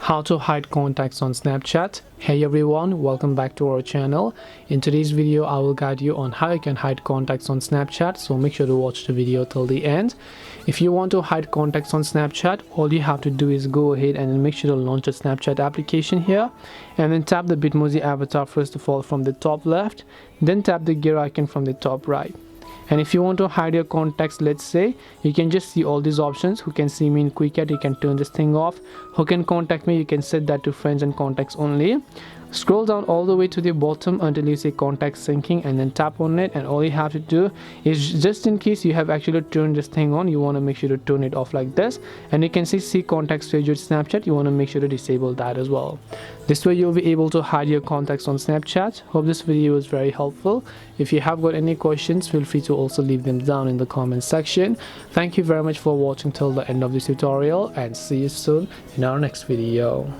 How to hide contacts on Snapchat. Hey everyone, welcome back to our channel. In today's video I will guide you on how you can hide contacts on Snapchat, so make sure to watch the video till the end. If you want to hide contacts on Snapchat, all you have to do is go ahead and then make sure to launch a Snapchat application here, and then tap the Bitmoji avatar first of all from the top left, then tap the gear icon from the top right. And if you want to hide your contacts, let's say, you can just see all these options. Who can see me in Quick Add, you can turn this thing off. Who can contact me, you can set that to friends and contacts only. Scroll down all the way to the bottom until you see contact syncing, and then tap on it. And all you have to do is, just in case you have actually turned this thing on, you want to make sure to turn it off like this. And you can see contacts saved with Snapchat. You want to make sure to disable that as well. This way you'll be able to hide your contacts on Snapchat. Hope this video was very helpful. If you have got any questions, feel free to also leave them down in the comment section. Thank you very much for watching till the end of this tutorial, and see you soon in our next video.